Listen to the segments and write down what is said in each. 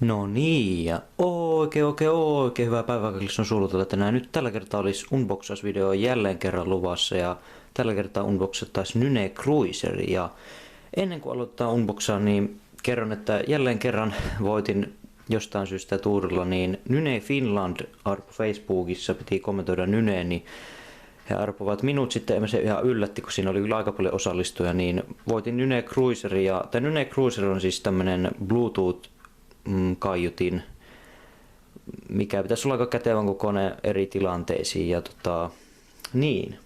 No niin, ja oikein hyvää päivää kaikille, on Sulutella tänään. Nyt tällä kertaa olisi unboxausvideo jälleen kerran luvassa, ja tällä kertaa unboxattaisiin Nyne Cruiser. Ja ennen kuin aloittaa unboxaa, niin kerron, että jälleen kerran voitin jostain syystä tuurilla, niin Nyne Finland arpo Facebookissa, piti kommentoida Nyneen, niin he arpovat minut sitten, se ihan yllätti, kun siinä oli kyllä aika paljon osallistujia, niin voitin Nyne Cruiser. Ja tämä Nyne Cruiser on siis tämmönen Bluetooth kaiutin, mikä pitäisi olla aika kätevän kokoinen eri tilanteisiin. Ja niin.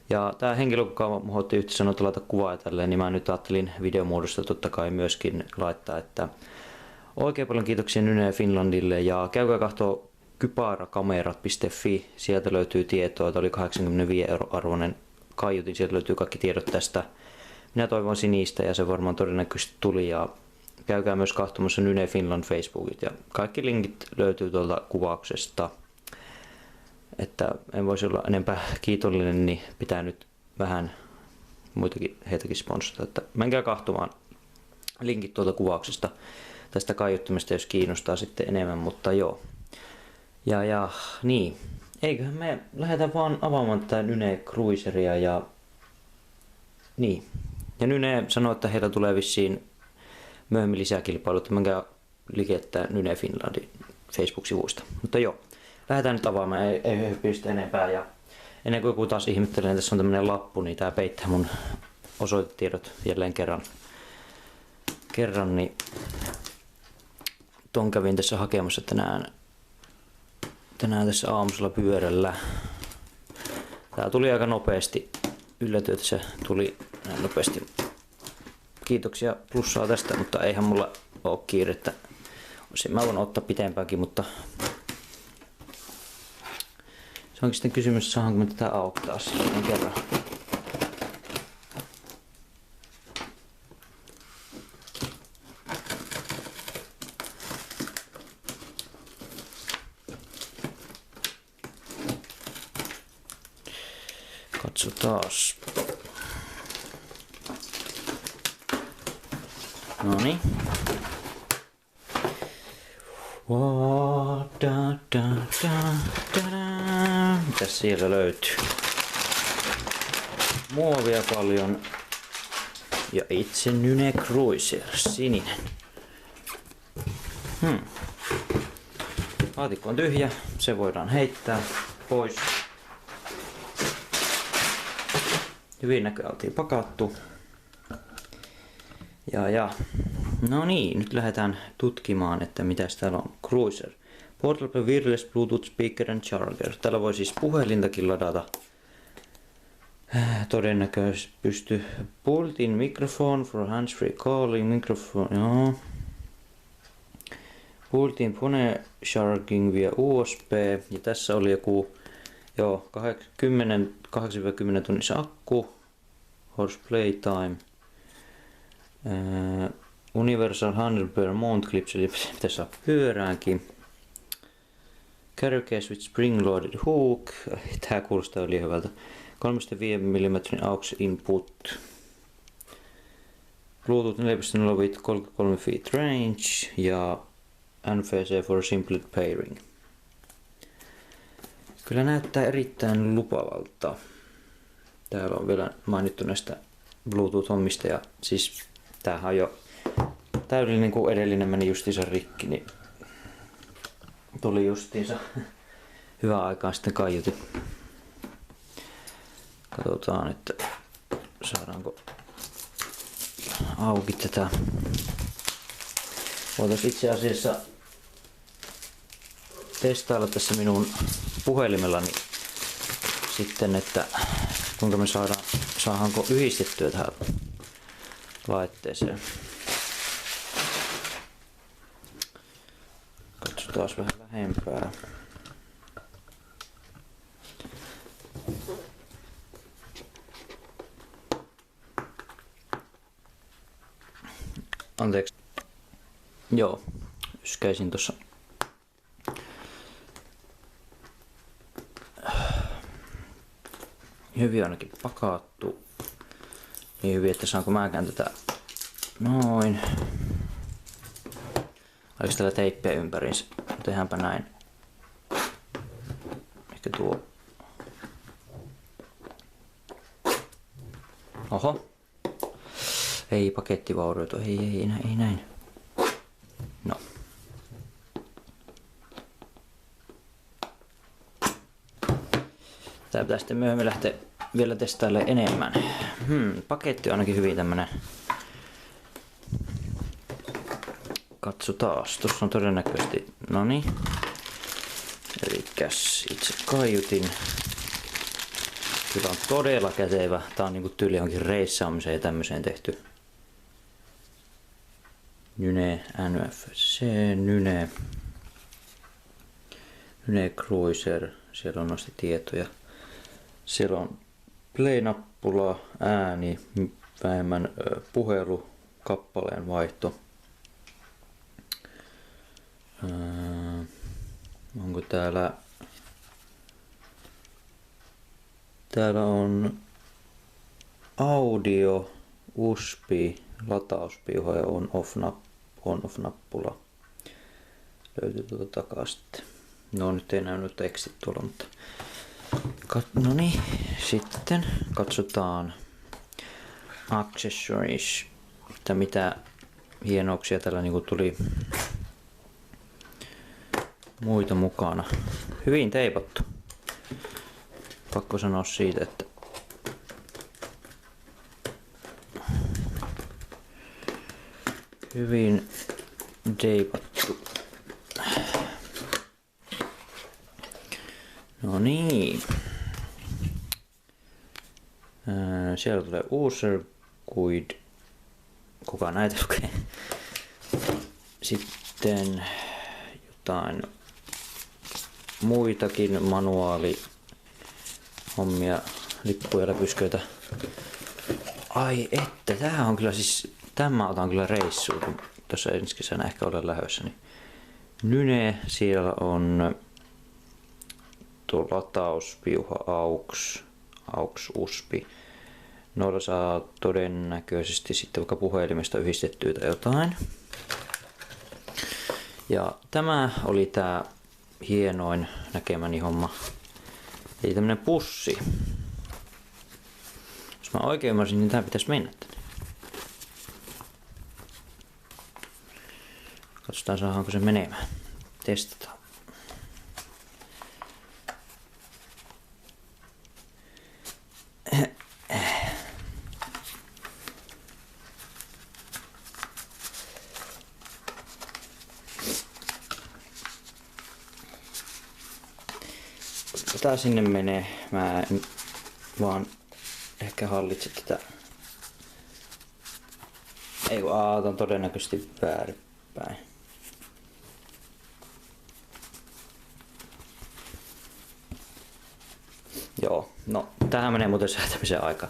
Ja tää henkilö, kuka mu otti yhtä sanoa, että laita kuvaa ja tälleen, niin mä nyt ajattelin videomuodosta totta kai myöskin laittaa, että oikein paljon kiitoksia Nyne Finlandille ja käykää kahtoo kyparakamerat.fi, sieltä löytyy tietoa, että oli 85 € arvoinen kaiutin, sieltä löytyy kaikki tiedot tästä. Minä toivon sinistä ja se varmaan todennäköisesti tuli, ja käykää myös katsomassa Nyne Finland Facebookit ja kaikki linkit löytyy tuolta kuvauksesta. Että en voisi olla enempää kiitollinen, niin pitää nyt vähän muitakin heitäkin sponsorata, että menkää katsomaan linkit tuolta kuvauksesta tästä kaiuttimesta, jos kiinnostaa sitten enemmän, mutta joo. Ja niin, eiköhän me lähdetä vaan avaamaan tätä Nyne Cruiseria ja niin. Ja Nyne sanoo, että heillä tulee vissiin myöhemmin lisää kilpailuita, menkää likettää Nyne Finlandin Facebook-sivuista. Mutta joo, lähdetään nyt avaamaan, ei höpistä enempää. Ja ennen kuin joku taas ihmettelee, että tässä on tämmönen lappu, niin tää peittää mun osoitetiedot jälleen kerran, niin ton kävin tässä hakemassa tänään tässä aamusella pyörällä. Tää tuli aika nopeasti, yllätyin, että se tuli näin nopeasti. Kiitoksia plussaa tästä, mutta eihän mulla oo kiirettä. Mä voin ottaa pitempäänkin, mutta se onkin sitten kysymys, saanko me tätä auki taas kerran. Katsotaas. Noniin. Mitäs siellä löytyy? Muovia paljon. Ja itse Nyne Cruiser, sininen. Laatikko on tyhjä, se voidaan heittää pois. Hyvin näköjään oltiin pakattu. Ja. No niin, nyt lähdetään tutkimaan, että mitäs täällä on. Cruiser. Portable wireless Bluetooth speaker and charger. Täällä voi siis puhelintakin ladata. Todennäköisesti pystyy built-in microphone for hands-free calling. Microphone, joo. Built-in phone charging via USB. Ja tässä oli joku, joo, 8-10 tunnissa akku. Horse playtime. Universal 100 per month clips, eli pitäisi saada pyöräänkin. Carrier case with spring loaded hook. Tää kuulostaa liian hyvältä. 3,5 mm aux input. Bluetooth 4.0 with 33 feet range ja NFC for simple pairing. Kyllä näyttää erittäin lupavalta. Täällä on vielä mainittu näistä Bluetooth-hommista ja siis tämähän on jo täydellinen, kun edellinen meni justiinsa rikki, niin tuli justiinsa hyvää aikaa sitten kaiutin. Katsotaan, että saadaanko auki tätä. Voitaisiin itse asiassa testailla tässä minun puhelimellani sitten, että kuinka me saadaanko yhdistettyä tähän laitteeseen. Katsotaan vähän lähempää. Anteeksi. Joo, yskäisin tossa. Hyvin ainakin pakattu. Niin hyvin, että saanko mäkään tätä noin. Oliko täällä teippiä ympäriinsä? Tehdäänpä näin. Ehkä tuo. Oho. Ei paketti vaurioitu. Ei näin. No. Tää pitää sitten myöhemmin lähteä vielä testailemaan enemmän. Paketti on ainakin hyvin tämmönen. Katsotaan. Tuossa on todennäköisesti. Noniin. Elikkäs itse kaiutin. Kyllä on todella kätevä. Tää on niinku tyyli johonkin reissaamiseen ja tämmöiseen tehty. Nyne NFC, Nyne Cruiser. Siellä on noista tietoja. Siellä on play-nappula, ääni, vähemmän puhelu, kappaleen vaihto. Onko täällä? Täällä on audio, USB, latauspiuha ja on-off nappula. Löytyy tuolta takaa sitten. No nyt ei näy tekstit tuolla, mutta no niin, sitten katsotaan accessories, että mitä hienouksia täällä niinku tuli muita mukana. Hyvin teipattu. Pakko sanoa siitä, että hyvin teipattu. No niin. Siellä tulee user guide. Kuka näitä lukee? Sitten jotain muitakin manuaalihommia, lippuja, läpysköitä. Ai että, tämähän on kyllä siis, tämä otan kyllä reissuun, kun tuossa ensi kesänä ehkä olen lähdössä. Niin Nyne, siellä on tuo latauspiuha AUX USB. Noilla saa todennäköisesti sitten vaikka puhelimesta yhdistettyä tai jotain. Ja tämä oli tää hienoin näkemäni homma. Eli tämmönen pussi. Jos mä oikein ymmärsin, niin tää pitäisi mennä tänne. Katsotaan saadaanko se menemään. Testataan. Tää sinne menee. Mä en vaan ehkä hallitse tätä. Ei kun on todennäköisesti väärinpäin. Joo, no tähän menee muuten säätämisen aika.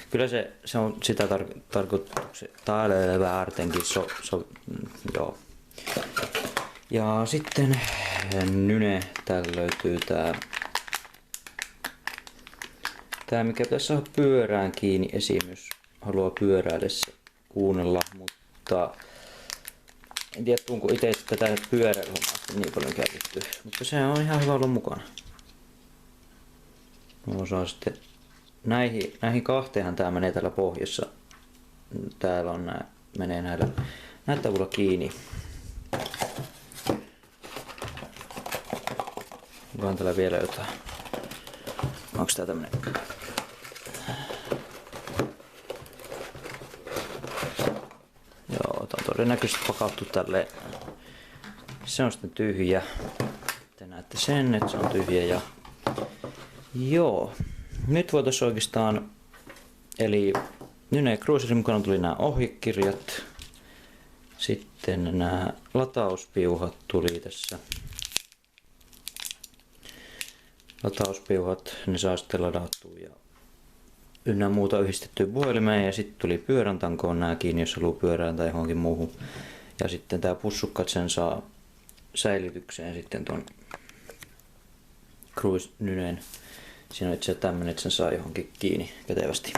Kyllä se on sitä tarkoituksen vartenkin. Joo. Ja sitten Nyne, täällä löytyy tää mikä pitäisi saada pyörään kiinni esim. Jos haluaa pyöräillessä kuunnella, mutta en tiedä tuunko itse tätä pyöräilyhommaa niin paljon käytetty, mutta se on ihan hyvä olla mukana. Osaa sitten näihin kahteenhan tää menee täällä pohjassa. Täällä on menee näitä avulla kiinni. Onkohan täällä vielä jotain? Onks tää tämmönen? Joo, tää on todennäköisesti pakattu tälleen. Se on sitten tyhjä. Te näette sen, että se on tyhjä ja joo. Nyt voitaisiin oikeastaan, eli Nyne Cruiserin mukana tuli nämä ohjekirjat. Sitten nämä latauspiuhat tuli tässä. Latauspiuhat, ne saa sitten ladattua ja ynnä muuta yhdistettyä puhelimeen. Ja sitten tuli pyörän tankoon nää kiinni, jos haluaa pyörään tai johonkin muuhun. Ja sitten tää pussukkat sen saa säilytykseen sitten ton Cruise Nyneen. Siinä on itse tämmönen, että sen saa johonkin kiinni kätevästi.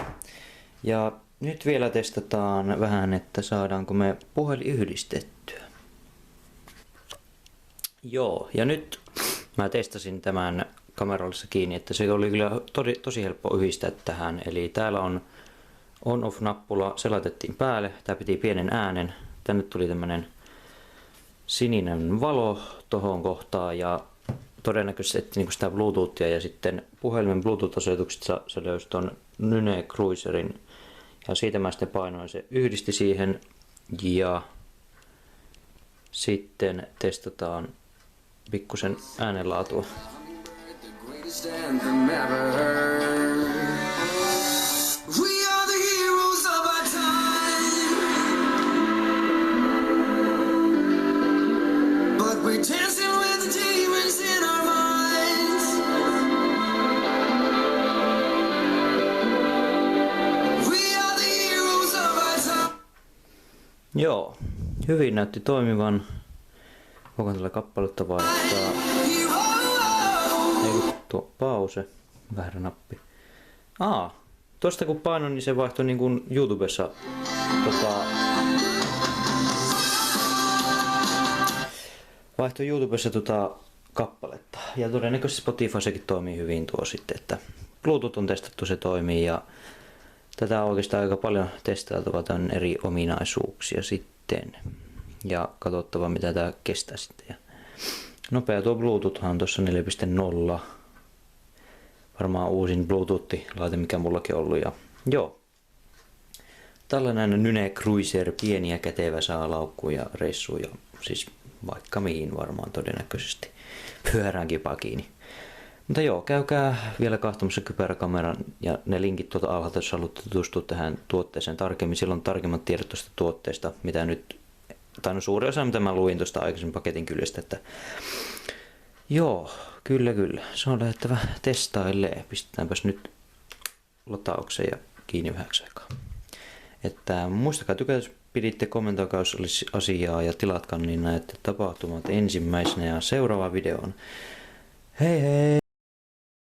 Ja nyt vielä testataan vähän, että saadaanko me puhelin yhdistettyä. Joo, ja nyt mä testasin tämän kamerallissa kiinni, että se oli kyllä tosi helppo yhdistää tähän. Eli täällä on on-off-nappula, se laitettiin päälle, tää piti pienen äänen, tänne tuli tämmönen sininen valo tohon kohtaan ja todennäköisesti etti niinku sitä Bluetoothia ja sitten puhelimen Bluetooth-asetuksesta se löysi ton Nyne Cruiserin ja siitä mä sitten painoin, se yhdisti siihen ja sitten testataan pikkusen äänenlaatua. Joo, hyvin näytti toimivan. Voiko tällä kappaletta vaihtaa? Ei tuo pause. Väärä nappi. Tosta kun painoin, niin se vaihtoi niin kuin YouTubessa kappaletta. Ja todennäköisesti Spotifyssakin toimii hyvin tuo sitten, että Bluetooth on testattu, se toimii ja tätä on oikeastaan aika paljon testailtava, tämän eri ominaisuuksia sitten. Ja katsottava mitä tää kestää sitten. Ja nopea tuo Bluetooth on tuossa 4.0. Varmaan uusin Bluetooth-laite mikä mullakin ollut. Ja joo. Tällainen Nyne Cruiser, pieni ja kätevä, saa laukkuja, reissuja, siis vaikka mihin varmaan todennäköisesti. Pyöräänkin pakiini. Mutta joo, käykää vielä katsomassa kypäräkameran ja ne linkit tuolta alhaalta, jos haluatte tutustua tähän tuotteeseen tarkemmin. Silloin tarkemmat tiedot tuosta tuotteesta, mitä nyt, tai no suuri osa mitä mä luin tuosta aikaisemmin paketin kyljestä, että joo, kyllä, se on lähdettävä testailemaan. Pistetäänpäs nyt lataukseen ja kiinni vähäksi aikaa. Että muistakaa tykätä, jos piditte, kommentoikaa, jos olisi asiaa ja tilatkaa, niin näette tapahtumat ensimmäisenä ja seuraava videoon. Hei hei!